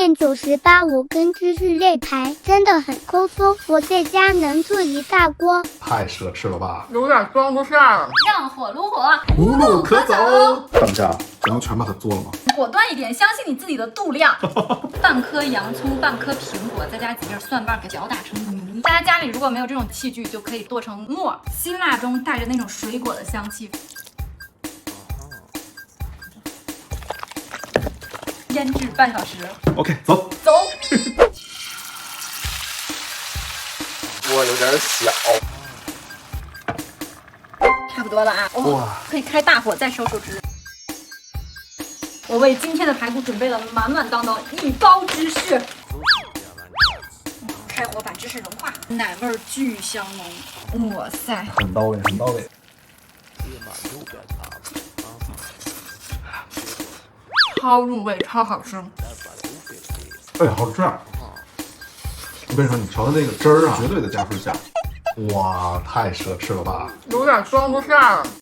面98，5根芝士肋排，真的很抠搜。我在家能做一大锅。太奢侈了吧！有点装不下了。让火炉火，无路可走。当家，咱们全把它做了吗？果断一点，相信你自己的度量。半颗洋葱，半颗苹果，再加几粒蒜瓣，给搅打成泥。大家家里如果没有这种器具，就可以剁成沫。辛辣中带着那种水果的香气。腌制半小时。OK，走。走。锅有点小。差不多了啊！哇，可以开大火再收收汁。我为今天的排骨准备了满满当当一包芝士。开火把芝士融化，奶味儿巨香浓。哇塞，很到位，很到位。超入味，超好吃。哎，好吃啊！我跟你说，你调的那个汁儿啊，绝对的加分项。哇，太奢侈了吧！有点装不下了。